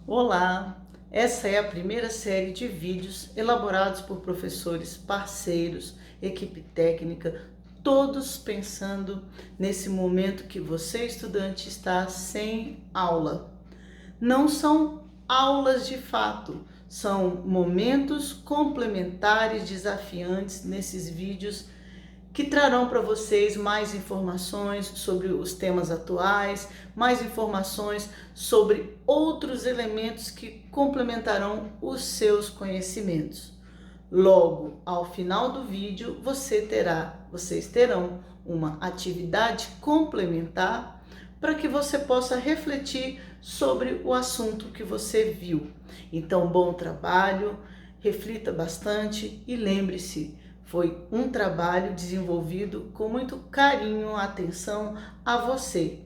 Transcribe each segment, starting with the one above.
Olá! Essa é a primeira série de vídeos elaborados por professores parceiros, equipe técnica, todos pensando nesse momento que você, estudante, está sem aula. Não são aulas de fato, são momentos complementares desafiantes nesses vídeos que trarão para vocês mais informações sobre os temas atuais, mais informações sobre outros elementos que complementarão os seus conhecimentos. Logo, ao final do vídeo, vocês terão uma atividade complementar para que você possa refletir sobre o assunto que você viu. Então, bom trabalho, reflita bastante e lembre-se, foi um trabalho desenvolvido com muito carinho e atenção a você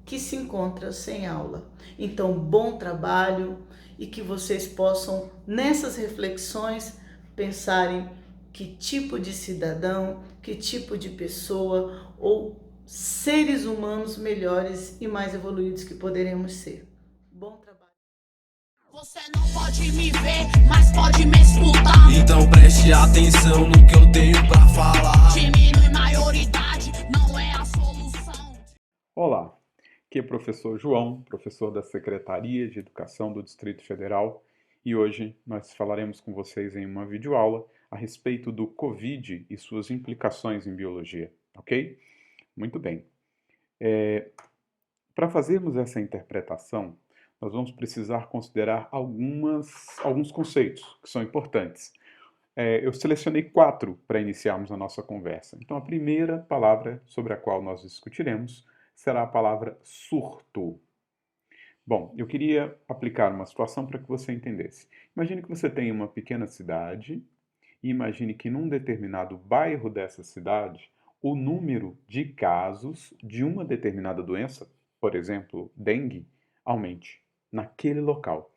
que se encontra sem aula. Então, bom trabalho e que vocês possam, nessas reflexões, pensarem que tipo de cidadão, que tipo de pessoa ou seres humanos melhores e mais evoluídos que poderemos ser. Bom trabalho. Você não pode me ver, mas pode me escutar. Então preste atenção no que eu tenho pra falar. Diminui maioridade, não é a solução. Olá, aqui é o professor João, professor da Secretaria de Educação do Distrito Federal, e hoje nós falaremos com vocês em uma videoaula a respeito do Covid e suas implicações em biologia, ok? Muito bem. Para fazermos essa interpretação, nós vamos precisar considerar alguns conceitos que são importantes. Eu selecionei 4 para iniciarmos a nossa conversa. Então, a primeira palavra sobre a qual nós discutiremos será a palavra surto. Bom, eu queria aplicar uma situação para que você entendesse. Imagine que você tem uma pequena cidade e imagine que num determinado bairro dessa cidade, o número de casos de uma determinada doença, por exemplo, dengue, aumente naquele local.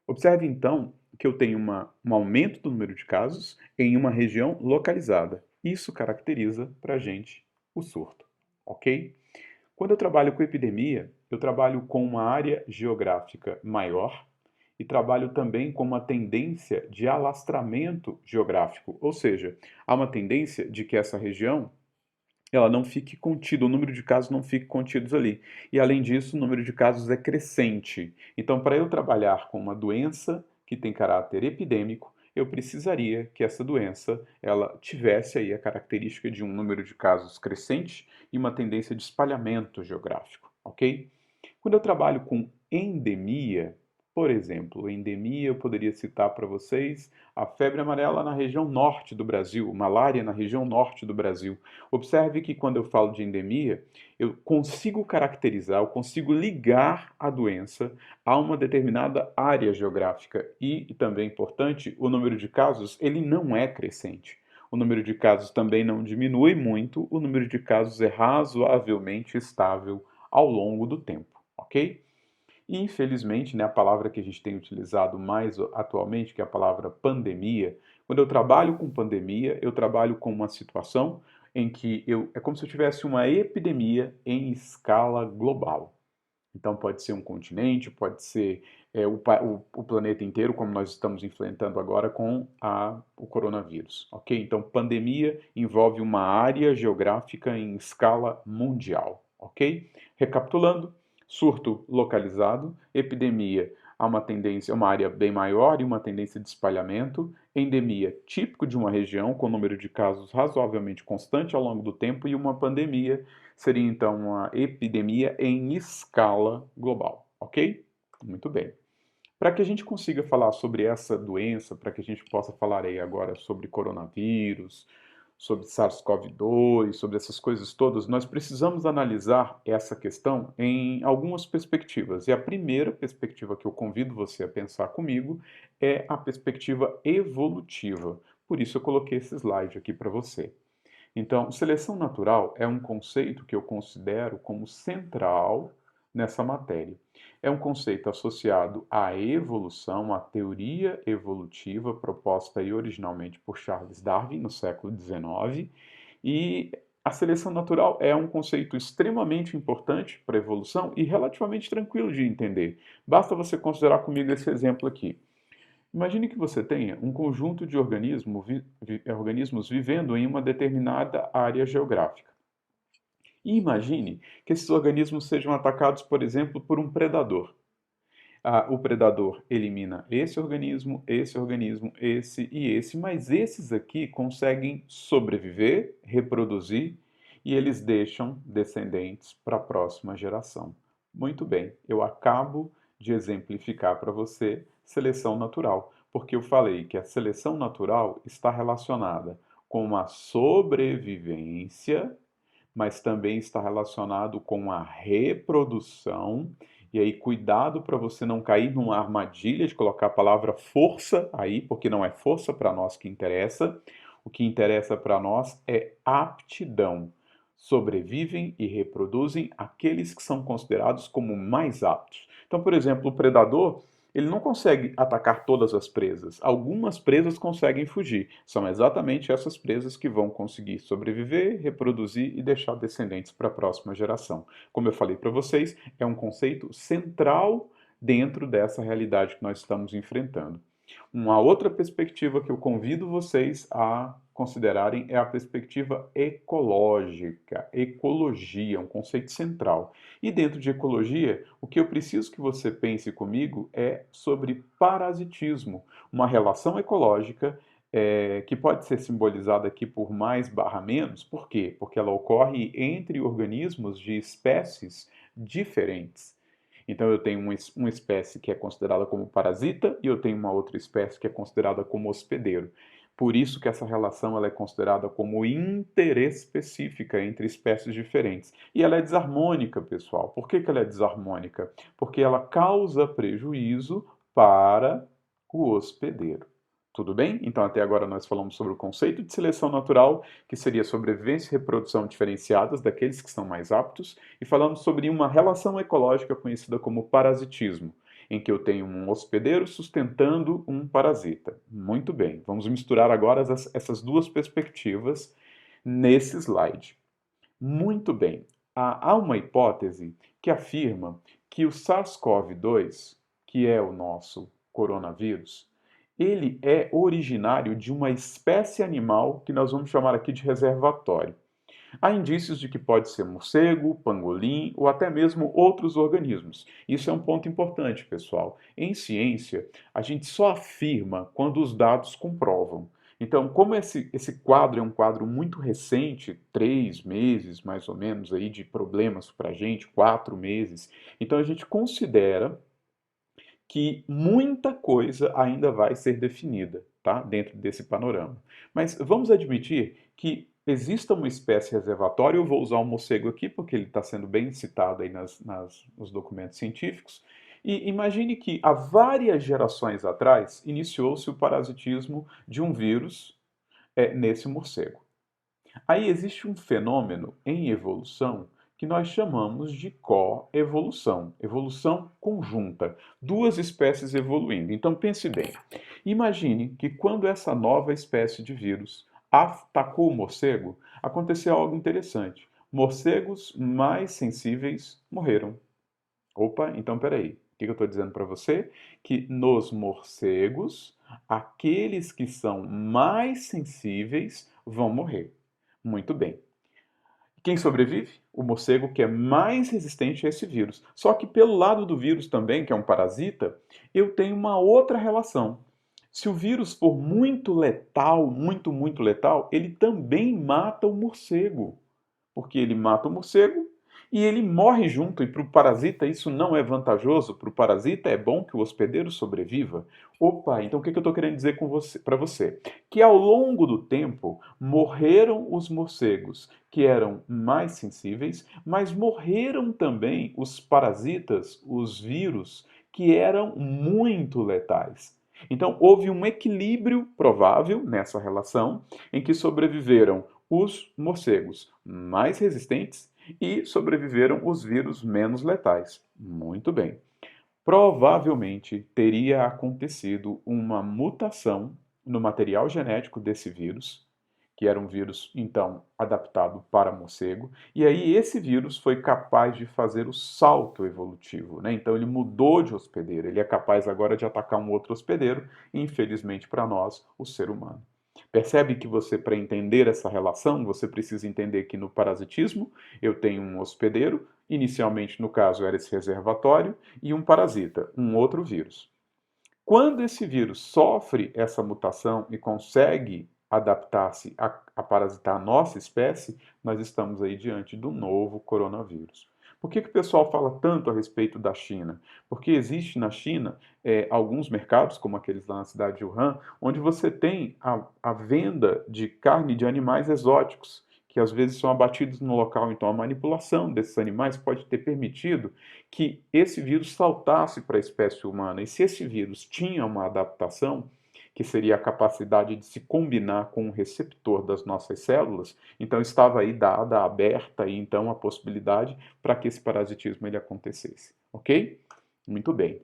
Observe então que eu tenho um aumento do número de casos em uma região localizada. Isso caracteriza para a gente o surto, ok? Quando eu trabalho com epidemia, eu trabalho com uma área geográfica maior e trabalho também com uma tendência de alastramento geográfico, ou seja, há uma tendência de que essa região ela não fique contida, o número de casos não fique contidos ali. E além disso, o número de casos é crescente. Então, para eu trabalhar com uma doença que tem caráter epidêmico, eu precisaria que essa doença ela tivesse aí a característica de um número de casos crescente e uma tendência de espalhamento geográfico, ok? Quando eu trabalho com endemia, por exemplo, endemia eu poderia citar para vocês a febre amarela na região norte do Brasil, malária na região norte do Brasil. Observe que quando eu falo de endemia, eu consigo caracterizar, eu consigo ligar a doença a uma determinada área geográfica e também importante, o número de casos, ele não é crescente. O número de casos também não diminui muito, o número de casos é razoavelmente estável ao longo do tempo, ok? E infelizmente, né, a palavra que a gente tem utilizado mais atualmente, que é a palavra pandemia, quando eu trabalho com pandemia, eu trabalho com uma situação em que é como se eu tivesse uma epidemia em escala global. Então pode ser um continente, pode ser o planeta inteiro, como nós estamos enfrentando agora com o coronavírus, ok? Então pandemia envolve uma área geográfica em escala mundial, ok? Recapitulando, surto localizado, epidemia há uma tendência, uma área bem maior e uma tendência de espalhamento, endemia típico de uma região com número de casos razoavelmente constante ao longo do tempo e uma pandemia seria então uma epidemia em escala global, ok? Muito bem. Para que a gente consiga falar sobre essa doença, para que a gente possa falar aí agora sobre coronavírus, sobre SARS-CoV-2, sobre essas coisas todas, nós precisamos analisar essa questão em algumas perspectivas. E a primeira perspectiva que eu convido você a pensar comigo é a perspectiva evolutiva. Por isso eu coloquei esse slide aqui para você. Então, seleção natural é um conceito que eu considero como central nessa matéria. É um conceito associado à evolução, à teoria evolutiva proposta originalmente por Charles Darwin no século XIX, e A seleção natural é um conceito extremamente importante para a evolução e relativamente tranquilo de entender. Basta você considerar comigo esse exemplo aqui. Imagine que você tenha um conjunto de organismos vivendo em uma determinada área geográfica. E imagine que esses organismos sejam atacados, por exemplo, por um predador. O predador elimina esse organismo, esse e esse, mas esses aqui conseguem sobreviver, reproduzir e eles deixam descendentes para a próxima geração. Muito bem, eu acabo de exemplificar para você seleção natural, porque eu falei que a seleção natural está relacionada com a sobrevivência, mas também está relacionado com a reprodução. E aí, cuidado para você não cair numa armadilha de colocar a palavra força aí, porque não é força para nós que interessa. O que interessa para nós é aptidão. Sobrevivem e reproduzem aqueles que são considerados como mais aptos. Então, por exemplo, o predador, ele não consegue atacar todas as presas. Algumas presas conseguem fugir. São exatamente essas presas que vão conseguir sobreviver, reproduzir e deixar descendentes para a próxima geração. Como eu falei para vocês, é um conceito central dentro dessa realidade que nós estamos enfrentando. Uma outra perspectiva que eu convido vocês a considerarem é a perspectiva ecológica. Ecologia, um conceito central. E dentro de ecologia, o que eu preciso que você pense comigo é sobre parasitismo, uma relação ecológica que pode ser simbolizada aqui por mais barra menos. Por quê? Porque ela ocorre entre organismos de espécies diferentes. Então eu tenho uma espécie que é considerada como parasita e eu tenho uma outra espécie que é considerada como hospedeiro. Por isso que essa relação ela é considerada como interespecífica entre espécies diferentes. E ela é desarmônica, pessoal. Por que ela é desarmônica? Porque ela causa prejuízo para o hospedeiro. Tudo bem? Então, até agora nós falamos sobre o conceito de seleção natural, que seria sobrevivência e reprodução diferenciadas daqueles que são mais aptos, e falamos sobre uma relação ecológica conhecida como parasitismo, em que eu tenho um hospedeiro sustentando um parasita. Muito bem, vamos misturar agora essas duas perspectivas nesse slide. Muito bem, há uma hipótese que afirma que o SARS-CoV-2, que é o nosso coronavírus, ele é originário de uma espécie animal que nós vamos chamar aqui de reservatório. Há indícios de que pode ser morcego, pangolim ou até mesmo outros organismos. Isso é um ponto importante, pessoal. Em ciência, a gente só afirma quando os dados comprovam. Então, como esse quadro é um quadro muito recente, 3 meses mais ou menos aí de problemas para a gente, 4 meses, então a gente considera que muita coisa ainda vai ser definida, tá? Dentro desse panorama. Mas vamos admitir que exista uma espécie reservatória, eu vou usar o morcego aqui porque ele está sendo bem citado aí nos documentos científicos, e imagine que há várias gerações atrás iniciou-se o parasitismo de um vírus nesse morcego. Aí existe um fenômeno em evolução que nós chamamos de coevolução, evolução conjunta, duas espécies evoluindo. Então pense bem, imagine que quando essa nova espécie de vírus atacou o morcego, aconteceu algo interessante. Morcegos mais sensíveis morreram. Opa, então peraí, o que eu estou dizendo para você? Que nos morcegos, aqueles que são mais sensíveis vão morrer. Muito bem. Quem sobrevive? O morcego que é mais resistente a esse vírus. Só que pelo lado do vírus também, que é um parasita, eu tenho uma outra relação. Se o vírus for muito letal, muito letal, ele também mata o morcego. Porque ele mata o morcego e ele morre junto. E para o parasita isso não é vantajoso. Para o parasita é bom que o hospedeiro sobreviva. Opa, então o que eu estou querendo dizer para você? Que ao longo do tempo morreram os morcegos que eram mais sensíveis, mas morreram também os parasitas, os vírus, que eram muito letais. Então houve um equilíbrio provável nessa relação em que sobreviveram os morcegos mais resistentes e sobreviveram os vírus menos letais. Muito bem. Provavelmente teria acontecido uma mutação no material genético desse vírus que era um vírus, então, adaptado para morcego, e aí esse vírus foi capaz de fazer o salto evolutivo, né? Então ele mudou de hospedeiro, ele é capaz agora de atacar um outro hospedeiro, e infelizmente para nós, o ser humano. Percebe que você, para entender essa relação, você precisa entender que no parasitismo eu tenho um hospedeiro, inicialmente no caso era esse reservatório, e um parasita, um outro vírus. Quando esse vírus sofre essa mutação e consegue adaptar-se a parasitar a nossa espécie, nós estamos aí diante do novo coronavírus. Por que o pessoal fala tanto a respeito da China? Porque existe na China alguns mercados, como aqueles lá na cidade de Wuhan, onde você tem a venda de carne de animais exóticos, que às vezes são abatidos no local. Então, a manipulação desses animais pode ter permitido que esse vírus saltasse para a espécie humana. E se esse vírus tinha uma adaptação, que seria a capacidade de se combinar com o receptor das nossas células, então estava aí dada, aberta aí, então a possibilidade para que esse parasitismo ele acontecesse, ok? Muito bem.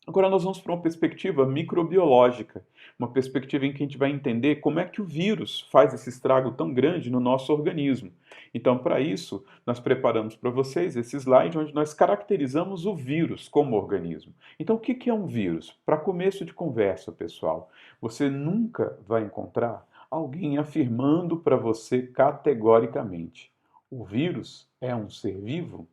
Agora nós vamos para uma perspectiva microbiológica, uma perspectiva em que a gente vai entender como é que o vírus faz esse estrago tão grande no nosso organismo. Então, para isso, nós preparamos para vocês esse slide onde nós caracterizamos o vírus como organismo. Então, o que é um vírus? Para começo de conversa, pessoal, você nunca vai encontrar alguém afirmando para você categoricamente: o vírus é um ser vivo?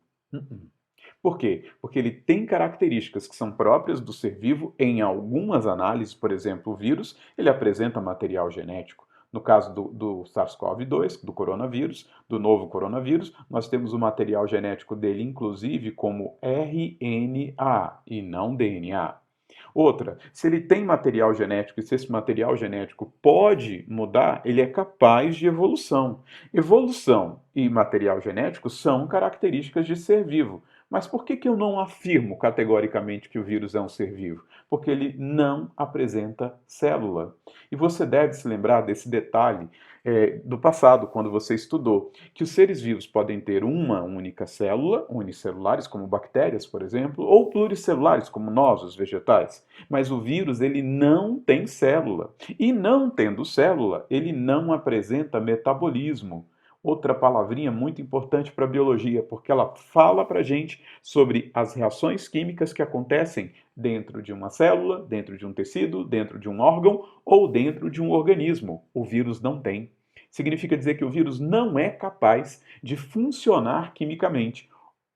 Por quê? Porque ele tem características que são próprias do ser vivo. Em algumas análises, por exemplo, o vírus, ele apresenta material genético. No caso do SARS-CoV-2, do coronavírus, do novo coronavírus, nós temos o material genético dele, inclusive, como RNA e não DNA. Outra, se ele tem material genético e se esse material genético pode mudar, ele é capaz de evolução. Evolução e material genético são características de ser vivo. Mas por que eu não afirmo categoricamente que o vírus é um ser vivo? Porque ele não apresenta célula. E você deve se lembrar desse detalhe do passado, quando você estudou que os seres vivos podem ter uma única célula, unicelulares, como bactérias, por exemplo, ou pluricelulares, como nós, os vegetais. Mas o vírus, ele não tem célula. E não tendo célula, ele não apresenta metabolismo. Outra palavrinha muito importante para a biologia, porque ela fala para a gente sobre as reações químicas que acontecem dentro de uma célula, dentro de um tecido, dentro de um órgão ou dentro de um organismo. O vírus não tem. Significa dizer que o vírus não é capaz de funcionar quimicamente.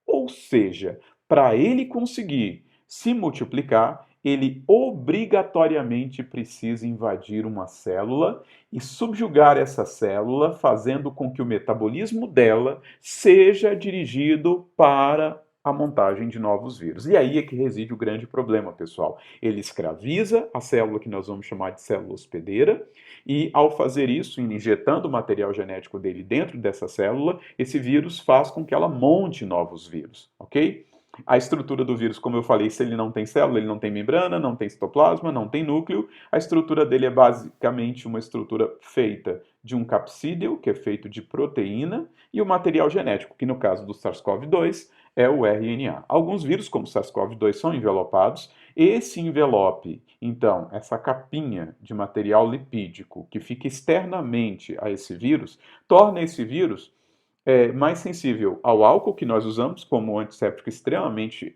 Ou seja, para ele conseguir se multiplicar, ele obrigatoriamente precisa invadir uma célula e subjugar essa célula, fazendo com que o metabolismo dela seja dirigido para a montagem de novos vírus. E aí é que reside o grande problema, pessoal. Ele escraviza a célula que nós vamos chamar de célula hospedeira, e ao fazer isso, injetando o material genético dele dentro dessa célula, esse vírus faz com que ela monte novos vírus, ok? A estrutura do vírus, como eu falei, se ele não tem célula, ele não tem membrana, não tem citoplasma, não tem núcleo. A estrutura dele é basicamente uma estrutura feita de um capsídeo, que é feito de proteína, e o material genético, que no caso do SARS-CoV-2 é o RNA. Alguns vírus, como o SARS-CoV-2, são envelopados. Esse envelope, então, essa capinha de material lipídico que fica externamente a esse vírus, torna esse vírus mais sensível ao álcool, que nós usamos como antisséptico extremamente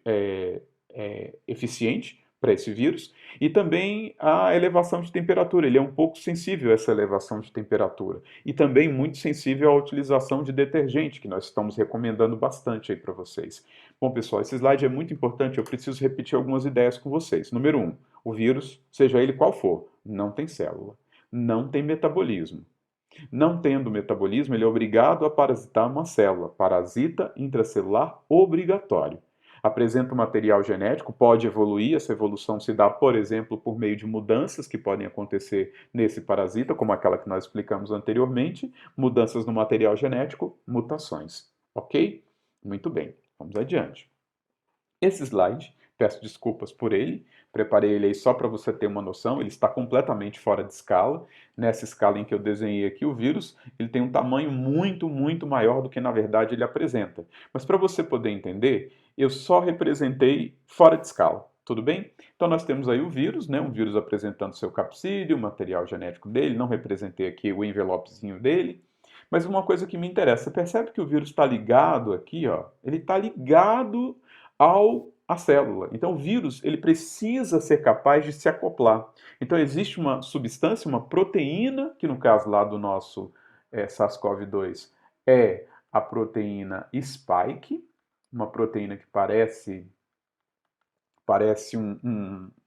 eficiente para esse vírus, e também a elevação de temperatura. Ele é um pouco sensível a essa elevação de temperatura. E também muito sensível à utilização de detergente, que nós estamos recomendando bastante aí para vocês. Bom, pessoal, esse slide é muito importante, eu preciso repetir algumas ideias com vocês. Número 1, o vírus, seja ele qual for, não tem célula, não tem metabolismo. Não tendo metabolismo, ele é obrigado a parasitar uma célula. Parasita intracelular obrigatório. Apresenta um material genético, pode evoluir, essa evolução se dá, por exemplo, por meio de mudanças que podem acontecer nesse parasita, como aquela que nós explicamos anteriormente, mudanças no material genético, mutações. Ok? Muito bem, vamos adiante. Esse slide, peço desculpas por ele, preparei ele aí só para você ter uma noção, ele está completamente fora de escala. Nessa escala em que eu desenhei aqui o vírus, ele tem um tamanho muito, muito maior do que na verdade ele apresenta. Mas para você poder entender, eu só representei fora de escala. Tudo bem? Então nós temos aí o vírus, né? Um vírus apresentando seu capsídeo, o material genético dele, não representei aqui o envelopezinho dele. Mas uma coisa que me interessa, você percebe que o vírus está ligado aqui, ó, ele está ligado à célula. Então o vírus, ele precisa ser capaz de se acoplar. Então existe uma substância, uma proteína, que no caso lá do nosso SARS-CoV-2 é a proteína spike, uma proteína que parece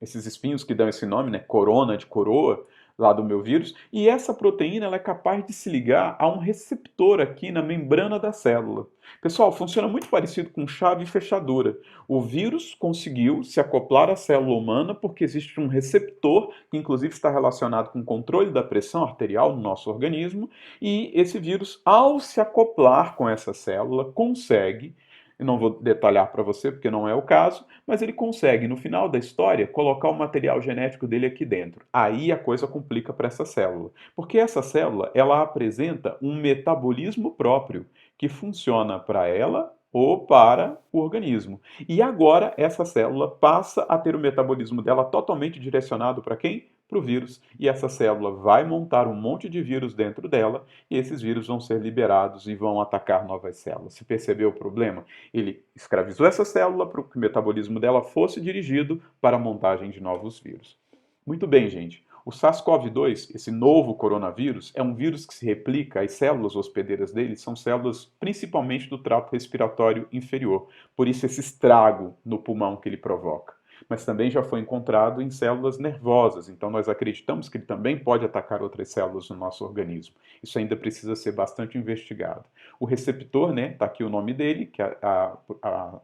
esses espinhos que dão esse nome, né, corona de coroa, lá do meu vírus, e essa proteína ela é capaz de se ligar a um receptor aqui na membrana da célula. Pessoal, funciona muito parecido com chave e fechadura. O vírus conseguiu se acoplar à célula humana porque existe um receptor que inclusive está relacionado com o controle da pressão arterial no nosso organismo, e esse vírus, ao se acoplar com essa célula, consegue, eu não vou detalhar para você porque não é o caso, mas ele consegue, no final da história, colocar o material genético dele aqui dentro. Aí a coisa complica para essa célula, porque essa célula, ela apresenta um metabolismo próprio, que funciona para ela ou para o organismo. E agora essa célula passa a ter o metabolismo dela totalmente direcionado para quem? Para o vírus. E essa célula vai montar um monte de vírus dentro dela, e esses vírus vão ser liberados e vão atacar novas células. Se percebeu o problema? Ele escravizou essa célula para que o metabolismo dela fosse dirigido para a montagem de novos vírus. Muito bem, gente. O SARS-CoV-2, esse novo coronavírus, é um vírus que se replica, as células hospedeiras dele são células principalmente do trato respiratório inferior. Por isso esse estrago no pulmão que ele provoca. Mas também já foi encontrado em células nervosas, então nós acreditamos que ele também pode atacar outras células no nosso organismo. Isso ainda precisa ser bastante investigado. O receptor, né, está aqui o nome dele, que é a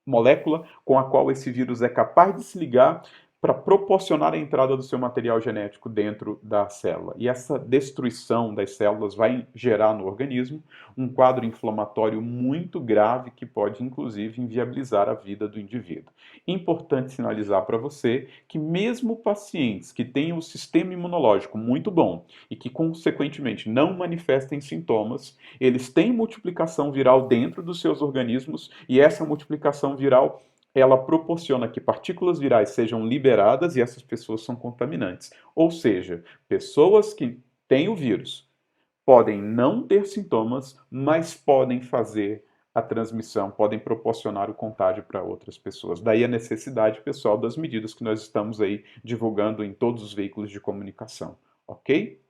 molécula com a qual esse vírus é capaz de se ligar para proporcionar a entrada do seu material genético dentro da célula. E essa destruição das células vai gerar no organismo um quadro inflamatório muito grave que pode, inclusive, inviabilizar a vida do indivíduo. Importante sinalizar para você que mesmo pacientes que têm o sistema imunológico muito bom e que, consequentemente, não manifestem sintomas, eles têm multiplicação viral dentro dos seus organismos e essa multiplicação viral ela proporciona que partículas virais sejam liberadas e essas pessoas são contaminantes. Ou seja, pessoas que têm o vírus podem não ter sintomas, mas podem fazer a transmissão, podem proporcionar o contágio para outras pessoas. Daí a necessidade, pessoal, das medidas que nós estamos aí divulgando em todos os veículos de comunicação. Ok?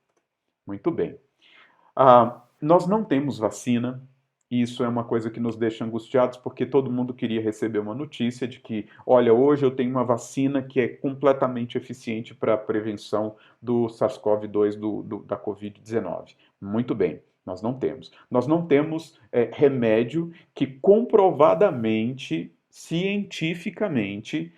Muito bem. Nós não temos vacina. E isso é uma coisa que nos deixa angustiados, porque todo mundo queria receber uma notícia de que, olha, hoje eu tenho uma vacina que é completamente eficiente para a prevenção do SARS-CoV-2, da Covid-19. Muito bem, nós não temos. Nós não temos remédio que comprovadamente, cientificamente,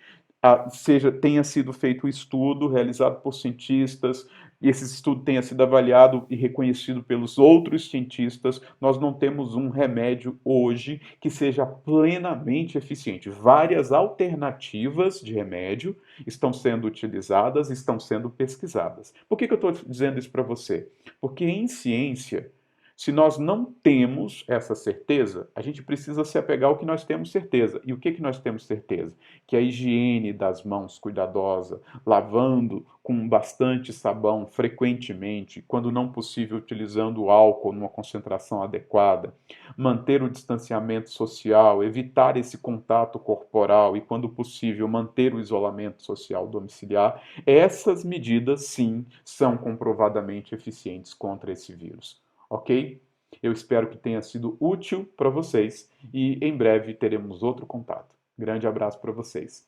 tenha sido feito um estudo realizado por cientistas, e esse estudo tenha sido avaliado e reconhecido pelos outros cientistas. Nós não temos um remédio hoje que seja plenamente eficiente. Várias alternativas de remédio estão sendo utilizadas, estão sendo pesquisadas. Por que eu estou dizendo isso para você? Porque em ciência, se nós não temos essa certeza, a gente precisa se apegar ao que nós temos certeza. E o que nós temos certeza? Que a higiene das mãos cuidadosa, lavando com bastante sabão frequentemente, quando não possível utilizando álcool numa concentração adequada, manter o distanciamento social, evitar esse contato corporal e, quando possível, manter o isolamento social domiciliar, essas medidas, sim, são comprovadamente eficientes contra esse vírus. Ok? Eu espero que tenha sido útil para vocês e em breve teremos outro contato. Grande abraço para vocês.